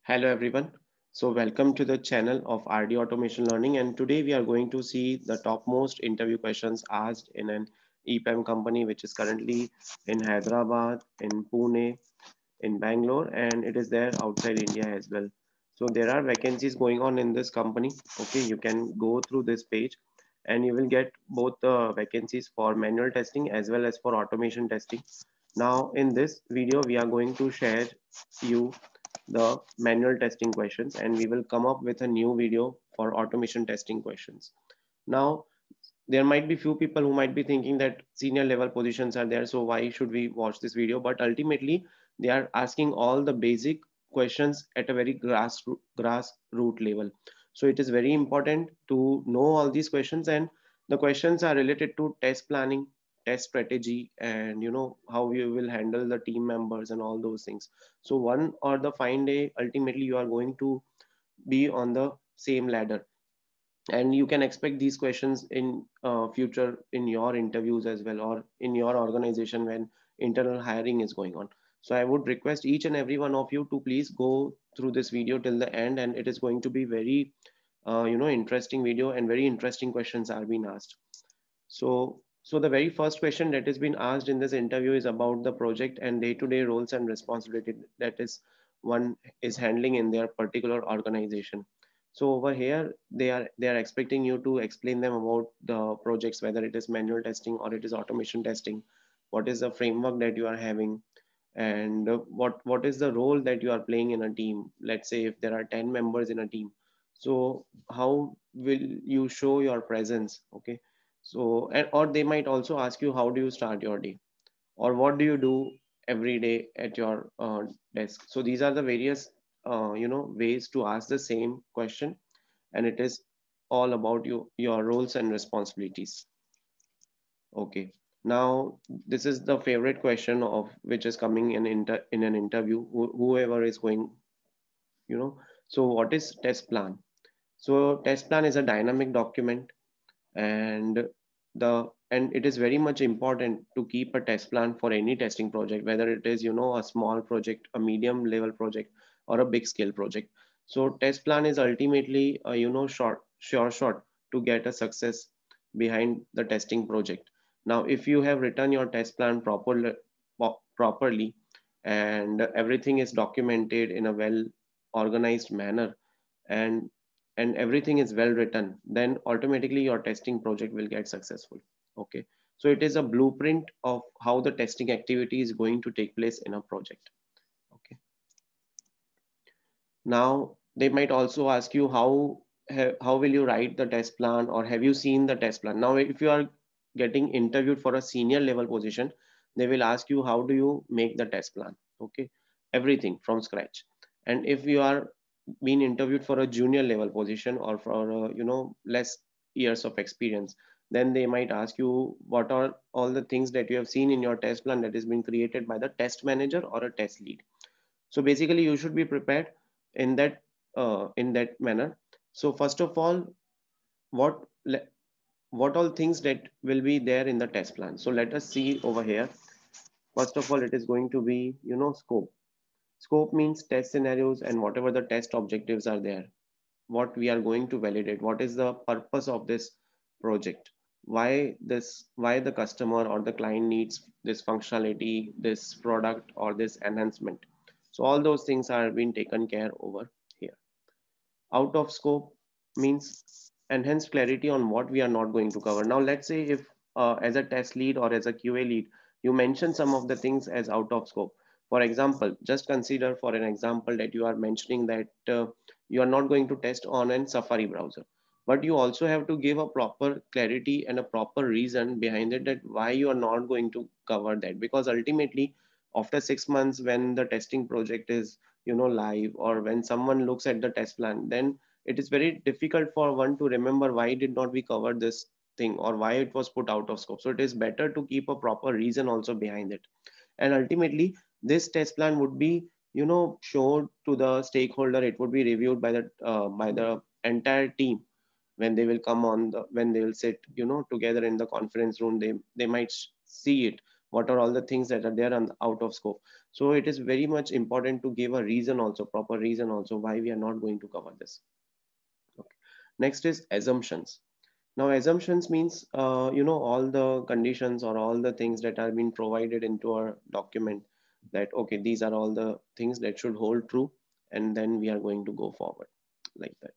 Hello everyone. So welcome to the channel of RD Automation Learning, and today we are going to see the topmost interview questions asked in an EPAM company which is currently in Hyderabad, in Pune, in Bangalore, and it is there outside India as well. So there are vacancies going on in this company. Okay, you can go through this page and you will get both the vacancies for manual testing as well as for automation testing. Now in this video we are going to share you the manual testing questions, and we will come up with a new video for automation testing questions. Now there might be few people who might be thinking that senior level positions are there, so why should we watch this video? But ultimately they are asking all the basic questions at a very grassroot level. So it is very important to know all these questions, and the questions are related to test planning, test strategy, and how you will handle the team members and all those things. So one or the fine day, ultimately you are going to be on the same ladder, and you can expect these questions in future in your interviews as well, or in your organization when internal hiring is going on. So I would request each and every one of you to please go through this video till the end, and it is going to be very interesting video, and very interesting questions are being asked. So the very first question that has been asked in this interview is about the project and day-to-day roles and responsibility that is one is handling in their particular organization. So over here, they are expecting you to explain them about the projects, whether it is manual testing or it is automation testing. What is the framework that you are having, and what is the role that you are playing in a team? Let's say if there are 10 members in a team, so how will you show your presence? Okay, so or they might also ask you how do you start your day, or what do you do every day at your desk. So these are the various ways to ask the same question, and it is all about your roles and responsibilities. Okay, now this is the favorite question of which is coming in an interview, whoever is going, so what is test plan? So test plan is a dynamic document, and and it is very much important to keep a test plan for any testing project, whether it is a small project, a medium level project, or a big scale project. So test plan is ultimately a sure shot to get a success behind the testing project. Now if you have written your test plan properly, and everything is documented in a well organized manner, and everything is well written, then automatically your testing project will get successful. Okay, so it is a blueprint of how the testing activity is going to take place in a project. Okay, now they might also ask you how will you write the test plan, or have you seen the test plan? Now if you are getting interviewed for a senior level position, they will ask you how do you make the test plan. Okay, everything from scratch. And if you are being interviewed for a junior level position, or for less years of experience, then they might ask you what are all the things that you have seen in your test plan that has been created by the test manager or a test lead. So basically you should be prepared in that manner. So first of all, what what all things that will be there in the test plan? So let us see over here. First of all, it is going to be scope. Scope means test scenarios and whatever the test objectives are there, what we are going to validate, what is the purpose of this project, why the customer or the client needs this functionality, this product, or this enhancement. So all those things are being taken care over here. Out of scope means enhanced clarity on what we are not going to cover. Now let's say if as a test lead or as a QA lead, you mention some of the things as out of scope. For example, just consider for an example that you are mentioning that you are not going to test on an Safari browser, but you also have to give a proper clarity and a proper reason behind it, that why you are not going to cover that. Because ultimately after 6 months, when the testing project is live, or when someone looks at the test plan, then it is very difficult for one to remember why did not we cover this thing, or why it was put out of scope. So it is better to keep a proper reason also behind it. And ultimately this test plan would be shown to the stakeholder. It would be reviewed by the entire team when they will come on the when they will sit together in the conference room. They might see it what are all the things that are there on out of scope. So it is very much important to give a reason also, proper reason also, why we are not going to cover this. Okay. Next is assumptions. Now assumptions means all the conditions or all the things that are being provided into our document, that okay, these are all the things that should hold true, and then we are going to go forward like that.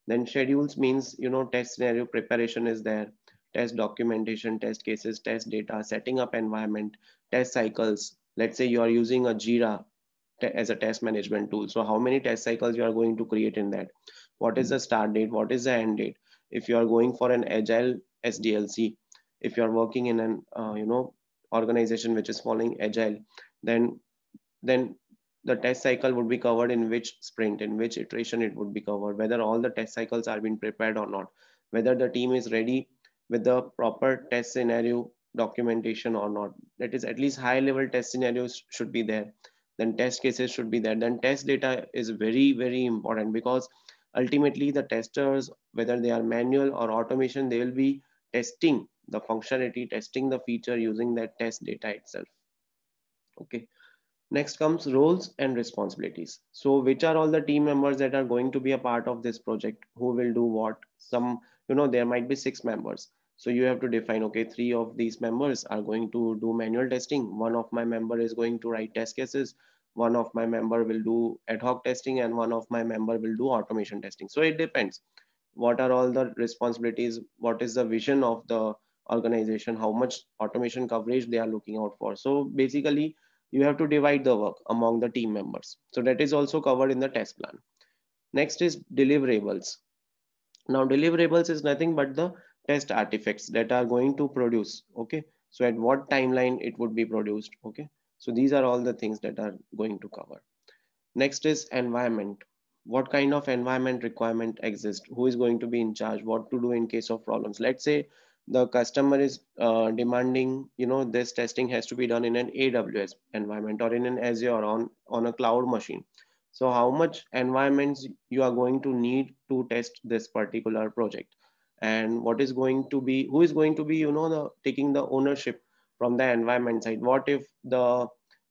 Then schedules means, test scenario preparation is there, test documentation, test cases, test data, setting up environment, test cycles. Let's say you are using a Jira as a test management tool. So how many test cycles you are going to create in that? What is the start date? What is the end date? If you are going for an agile SDLC, if you are working in an organization which is following agile, then then the test cycle would be covered in which sprint, in which iteration it would be covered, whether all the test cycles are being prepared or not, whether the team is ready with the proper test scenario documentation or not. That is, at least high level test scenarios should be there. Then test cases should be there. Then test data is very, very important, because ultimately the testers, whether they are manual or automation, they will be testing the functionality, testing the feature using that test data itself. Okay. Next comes roles and responsibilities. So which are all the team members that are going to be a part of this project? Who will do what? There might be 6 members. So you have to define, okay, 3 of these members are going to do manual testing. One of my member is going to write test cases. One of my member will do ad hoc testing, and one of my member will do automation testing. So it depends. What are all the responsibilities? What is the vision of the organization? How much automation coverage they are looking out for? So basically, you have to divide the work among the team members. So that is also covered in the test plan. Next is deliverables. Now deliverables is nothing but the test artifacts that are going to produce. Okay. So at what timeline it would be produced. Okay. So these are all the things that are going to cover. Next is environment. What kind of environment requirement exists? Who is going to be in charge? What to do in case of problems? Let's say the customer is demanding, this testing has to be done in an AWS environment or in an Azure on a cloud machine. So how much environments you are going to need to test this particular project? And what is going to be, who is going to be, taking the ownership from the environment side? What if the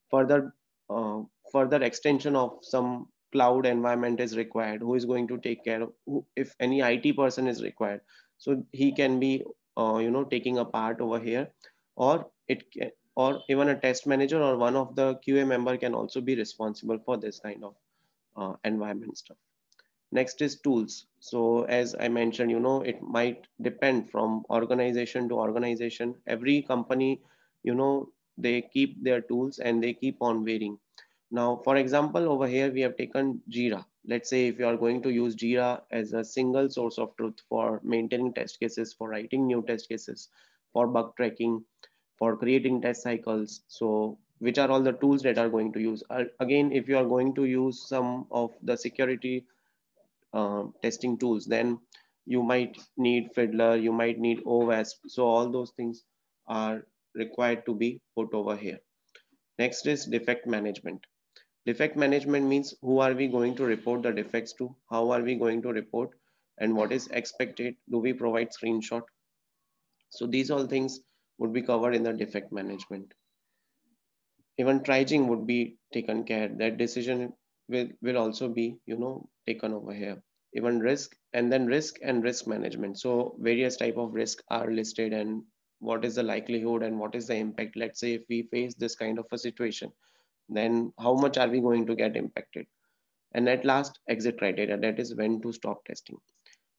further uh, further extension of some cloud environment is required? Who is going to take care of, if any IT person is required? So he can be taking a part over here, or or even a test manager or one of the QA member can also be responsible for this kind of environment stuff. Next is tools. So as I mentioned, it might depend from organization to organization. Every company, they keep their tools and they keep on varying. Now, for example, over here we have taken Jira. Let's say if you are going to use Jira as a single source of truth for maintaining test cases, for writing new test cases, for bug tracking, for creating test cycles. So which are all the tools that are going to use? Again, if you are going to use some of the security testing tools, then you might need Fiddler, you might need OWASP. So all those things are required to be put over here. Next is defect management. Defect management means who are we going to report the defects to? How are we going to report? And what is expected? Do we provide screenshot? So these all things would be covered in the defect management. Even triaging would be taken care. That decision will also be, taken over here. Even risk, and then risk and risk management. So various type of risk are listed, and what is the likelihood and what is the impact. Let's say if we face this kind of a situation, then how much are we going to get impacted? And at last, exit criteria, that is when to stop testing.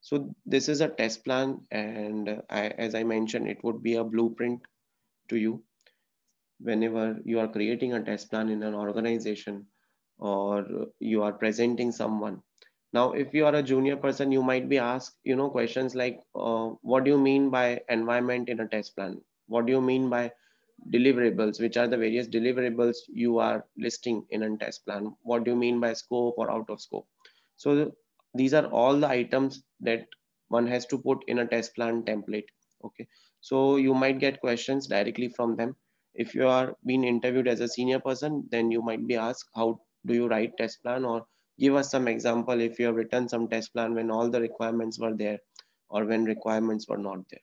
So this is a test plan, and as I mentioned, it would be a blueprint to you whenever you are creating a test plan in an organization or you are presenting someone. Now, if you are a junior person, you might be asked, questions like, what do you mean by environment in a test plan? What do you mean by deliverables? Which are the various deliverables you are listing in a test plan? What do you mean by scope or out of scope? So these are all the items that one has to put in a test plan template. Okay. So you might get questions directly from them. If you are being interviewed as a senior person, then you might be asked, how do you write test plan? Or give us some example if you have written some test plan when all the requirements were there or when requirements were not there.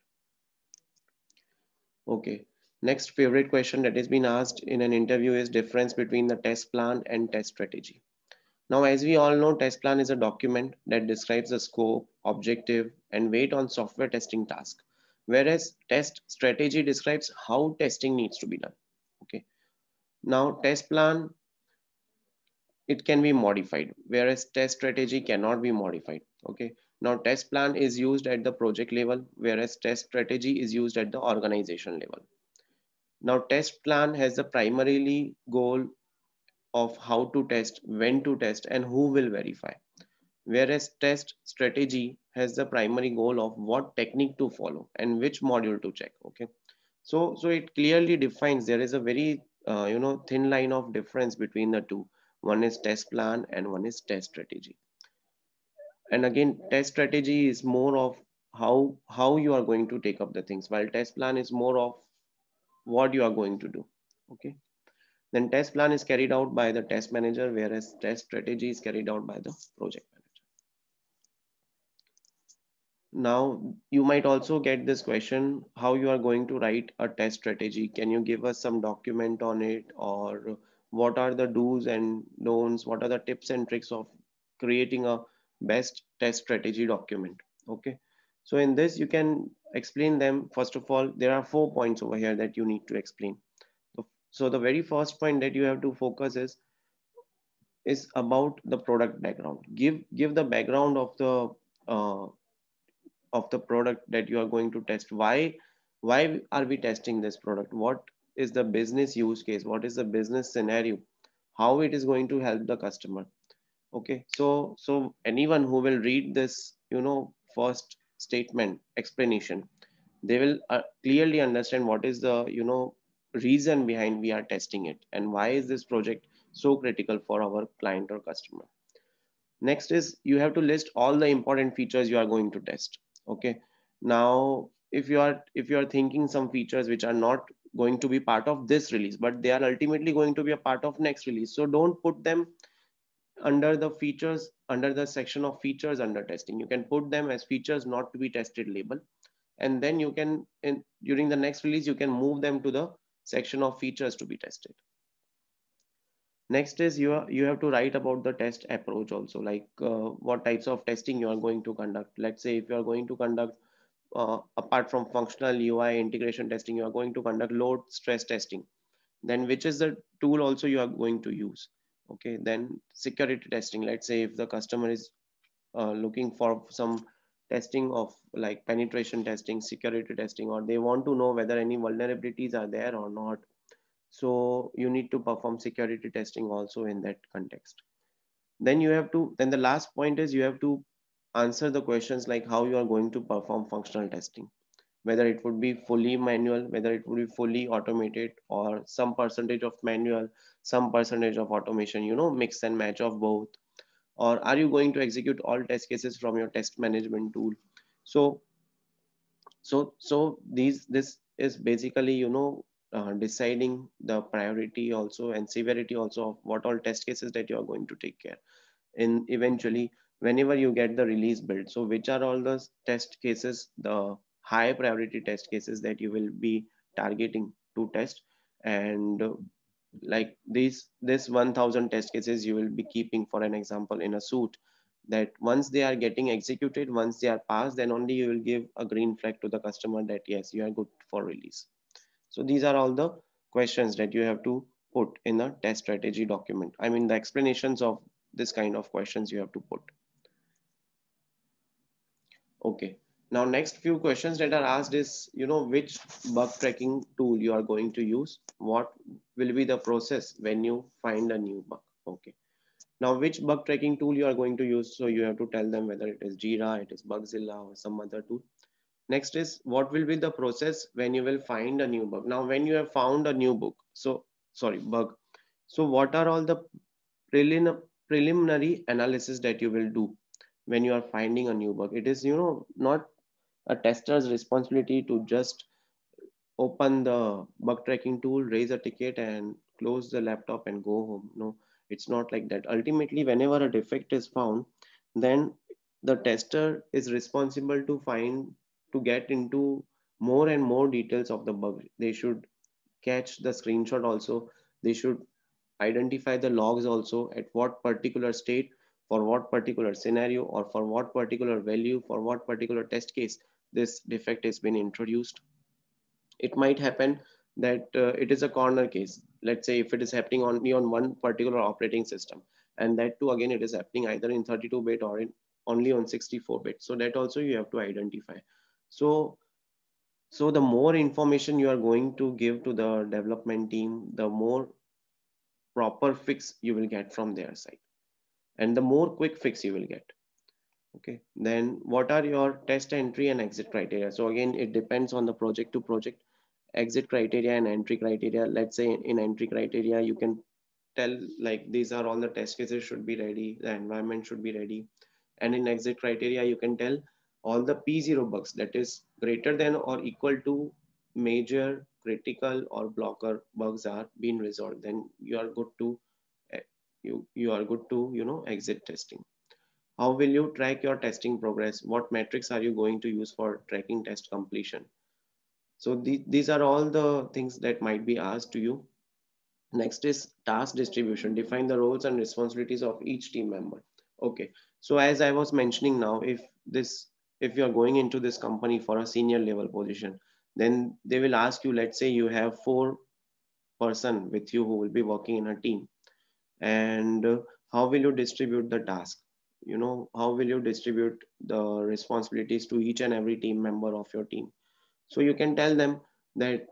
Okay. Next favorite question that has been asked in an interview is difference between the test plan and test strategy. Now, as we all know, test plan is a document that describes the scope, objective, and weight on software testing task, whereas test strategy describes how testing needs to be done. Okay. Now, test plan, it can be modified, whereas test strategy cannot be modified. Okay. Now, test plan is used at the project level, whereas test strategy is used at the organization level. Now, test plan has the primarily goal of how to test, when to test, and who will verify. Whereas test strategy has the primary goal of what technique to follow and which module to check. Okay, so it clearly defines there is a very thin line of difference between the two. One is test plan and one is test strategy. And again, test strategy is more of how you are going to take up the things, while test plan is more of what you are going to do. Okay, then test plan is carried out by the test manager, whereas test strategy is carried out by the project manager. Now, you might also get this question, how you are going to write a test strategy. Can you give us some document on it, or what are the do's and don'ts? What are the tips and tricks of creating a best test strategy document? Okay. So in this, you can explain them. First of all, there are 4 points over here that you need to explain. So the very first point that you have to focus is about the product background. Give the background uh, of the product that you are going to test. Why are we testing this product? What is the business use case? What is the business scenario? How it is going to help the customer? Okay, so anyone who will read this, first statement explanation, they will clearly understand what is the reason behind we are testing it, and why is this project so critical for our client or customer. Next is you have to list all the important features you are going to test. Okay. Now, if you are thinking some features which are not going to be part of this release, but they are ultimately going to be a part of next release, so don't put them under the features, under the section of features under testing. You can put them as features not to be tested label, and then you can during the next release you can move them to the section of features to be tested. Next is you have to write about the test approach also, like what types of testing you are going to conduct. Let's say if you are going to conduct apart from functional UI integration testing, you are going to conduct load stress testing. Then which is the tool also you are going to use. Okay, then security testing. Let's say if the customer is looking for some testing of like penetration testing, security testing, or they want to know whether any vulnerabilities are there or not, so you need to perform security testing also in that context. Then then the last point is you have to answer the questions like how you are going to perform functional testing, whether it would be fully manual, whether it would be fully automated, or some percentage of manual, some percentage of automation, mix and match of both. Or are you going to execute all test cases from your test management tool? So so so this is basically deciding the priority also and severity also of what all test cases that you are going to take care in eventually whenever you get the release build. So which are all the test cases, the high priority test cases that you will be targeting to test. And like this 1000 test cases you will be keeping, for an example, in a suit, that once they are getting executed, once they are passed, then only you will give a green flag to the customer that yes, you are good for release. So these are all the questions that you have to put in a test strategy document. I mean the explanations of this kind of questions you have to put. Okay. Now next few questions that are asked is, which bug tracking tool you are going to use? What will be the process when you find a new bug? Okay. Now which bug tracking tool you are going to use? So you have to tell them whether it is Jira, it is Bugzilla, or some other tool. Next is what will be the process when you will find a new bug? Now when you have found a new bug, so what are all the preliminary analysis that you will do when you are finding a new bug? It is not a tester's responsibility to just open the bug tracking tool, raise a ticket, and close the laptop and go home. No, it's not like that. Ultimately, whenever a defect is found, then the tester is responsible to get into more and more details of the bug. They should catch the screenshot also. They should identify the logs also, at what particular state, for what particular scenario, or for what particular value, for what particular test case this defect has been introduced. It might happen that it is a corner case. Let's say if it is happening only on one particular operating system, and that too again it is happening either in 32-bit or in only on 64-bit, so that also you have to identify. So so the more information you are going to give to the development team, the more proper fix you will get from their side, and the more quick fix you will get. Okay, then what are your test entry and exit criteria? So again, it depends on the project to project. Exit criteria and entry criteria, let's say in entry criteria you can tell like these are all the test cases should be ready, the environment should be ready. And in exit criteria you can tell all the P0 bugs, that is greater than or equal to major, critical or blocker bugs are being resolved, then you are good to eh, you are good to exit testing. How will you track your testing progress? What metrics are you going to use for tracking test completion? So these are all the things that might be asked to you. Next is task distribution. Define the roles and responsibilities of each team member. Okay. So as I was mentioning now, if you are going into this company for a senior level position, then they will ask you, let's say you have 4 person with you who will be working in a team, and how will you distribute the task? How will you distribute the responsibilities to each and every team member of your team? So you can tell them that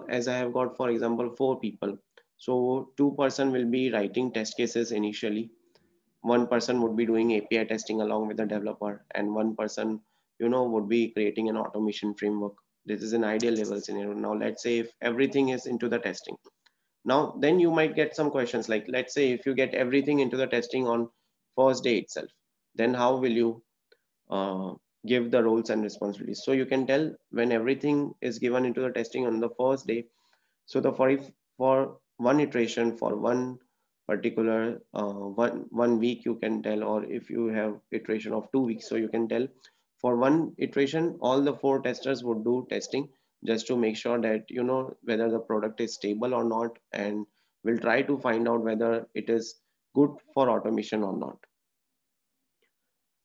as I have got, for example, 4 people. So 2 person will be writing test cases initially. 1 person would be doing API testing along with the developer, and 1 person, would be creating an automation framework. This is an ideal level scenario. Now let's say if everything is into the testing. Now then you might get some questions like, let's say if you get everything into the testing on first day itself, then how will you uh, give the roles and responsibilities? So you can tell when everything is given into the testing on the first day. So the for one iteration for one particular one week you can tell, or if you have iteration of 2 weeks, so you can tell for one iteration all the 4 testers would do testing just to make sure that whether the product is stable or not, and we'll try to find out whether it is good for automation or not.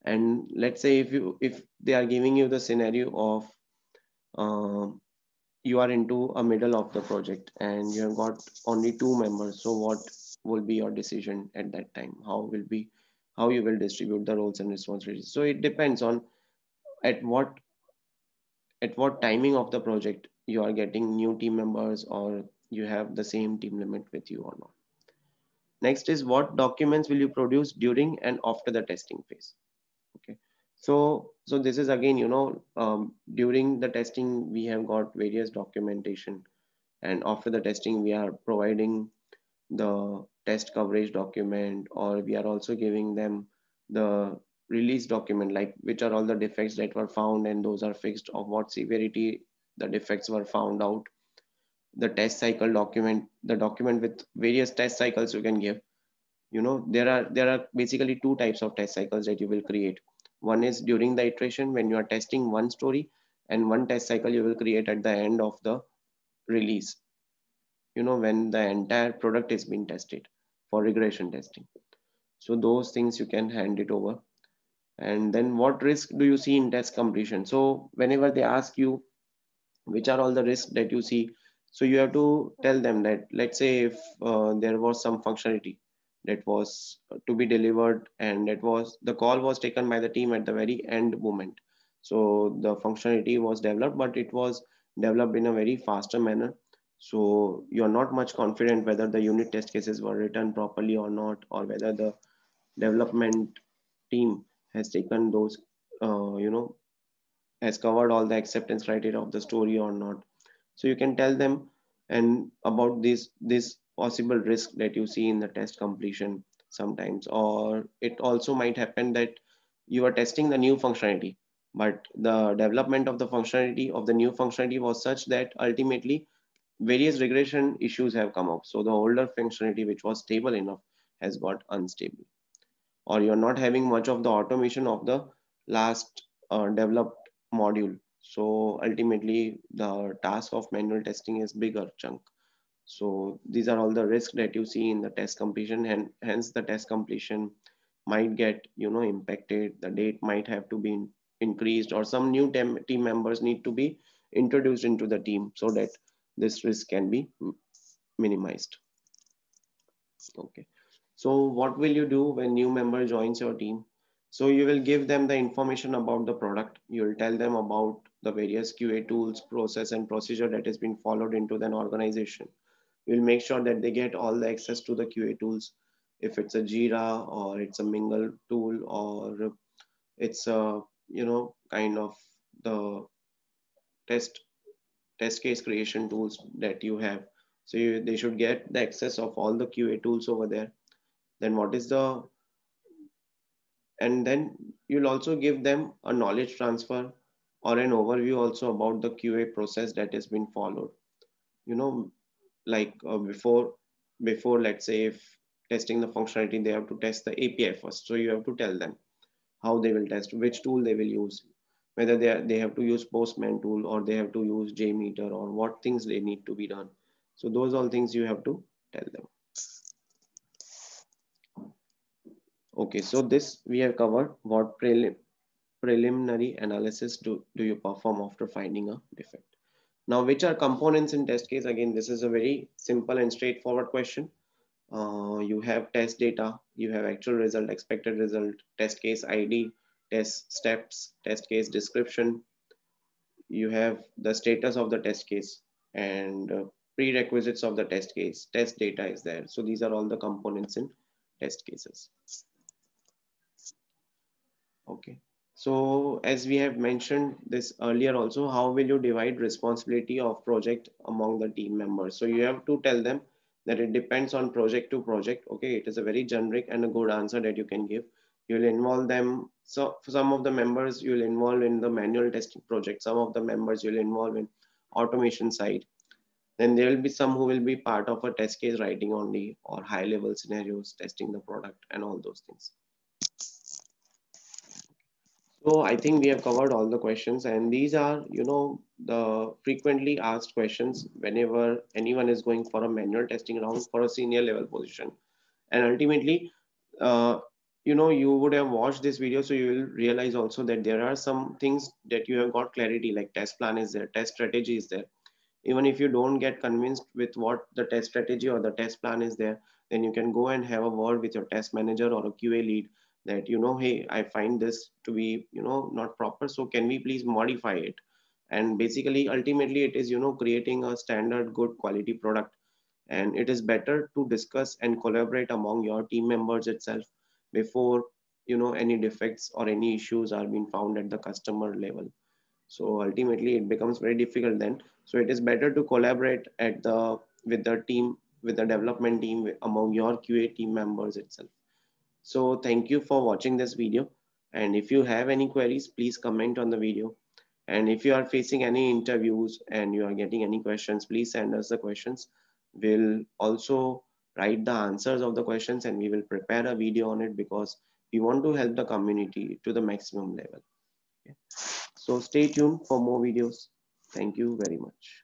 And let's say if they are giving you the scenario of um, you are into a middle of the project and you have got only 2 members, so what will be your decision at that time? How you will distribute the roles and responsibilities? So it depends on at what at what timing of the project you are getting new team members, or you have the same team limit with you or not. Next is, what documents will you produce during and after the testing phase? Okay, so this is again, during the testing we have got various documentation, and after the testing we are providing the test coverage document, or we are also giving them the release document, like which are all the defects that were found and those are fixed, of what severity the defects were found out. The test cycle document, the document with various test cycles you can give. There are basically 2 types of test cycles that you will create. One is during the iteration when you are testing one story, and one test cycle you will create at the end of the release, when the entire product is being tested for regression testing. So those things you can hand it over. And then, what risk do you see in test completion? So whenever they ask you which are all the risks that you see, so you have to tell them that, let's say if there was some functionality that was to be delivered, and the call was taken by the team at the very end moment. So the functionality was developed, but it was developed in a very faster manner. So you're not much confident whether the unit test cases were written properly or not, or whether the development team has taken those has covered all the acceptance criteria of the story or not. So you can tell them and about this possible risk that you see in the test completion sometimes. Or it also might happen that you are testing the new functionality, but the development of the functionality of the new functionality was such that ultimately various regression issues have come up. So the older functionality which was stable enough has got unstable, or you're not having much of the automation of the last developed module. So ultimately the task of manual testing is bigger chunk. So these are all the risks that you see in the test completion, and hence the test completion might get impacted. The date might have to be increased, or some new team members need to be introduced into the team so that this risk can be minimized. Okay, so what will you do when new member joins your team? So you will give them the information about the product. You will tell them about the various QA tools, process and procedure that has been followed into an organization. You'll make sure that they get all the access to the QA tools. If it's a Jira or it's a Mingle tool, or it's a kind of the test test case creation tools that you have. So they should get the access of all the QA tools over there. Then what is the and then you'll also give them a knowledge transfer or an overview also about the QA process that has been followed. You know, like before let's say if testing the functionality, they have to test the API first. So you have to tell them how they will test, which tool they will use, whether they have to use Postman tool or they have to use JMeter, or what things they need to be done. So those all things you have to tell them. Okay, so this we have covered. What preliminary analysis do you perform after finding a defect? Now, which are components in test case? Again, this is a very simple and straightforward question. You have test data, you have actual result, expected result, test case ID, test steps, test case description, you have the status of the test case, and prerequisites of the test case, test data is there. So these are all the components in test cases. Okay. So as we have mentioned this earlier also, how will you divide responsibility of project among the team members? So you have to tell them that it depends on project to project. Okay, it is a very generic and a good answer that you can give. You'll involve them. So for some of the members you'll involve in the manual testing project. Some of the members you'll involve in automation side. Then there will be some who will be part of a test case writing only, or high level scenarios, testing the product and all those things. So I think we have covered all the questions, and these are, the frequently asked questions whenever anyone is going for a manual testing round for a senior level position. And ultimately, uh, you would have watched this video, so you will realize also that there are some things that you have got clarity, like test plan is there, test strategy is there. Even if you don't get convinced with what the test strategy or the test plan is there, then you can go and have a word with your test manager or a QA lead that, hey, I find this to be, not proper. So can we please modify it? And basically, ultimately, it is, creating a standard, good quality product. And it is better to discuss and collaborate among your team members itself before, any defects or any issues are being found at the customer level. So ultimately it becomes very difficult then. So it is better to collaborate with the team, with the development team, among your QA team members itself. So thank you for watching this video, and if you have any queries, please comment on the video. And if you are facing any interviews and you are getting any questions, please send us the questions. We'll also write the answers of the questions and we will prepare a video on it, because we want to help the community to the maximum level. Okay. So stay tuned for more videos. Thank you very much.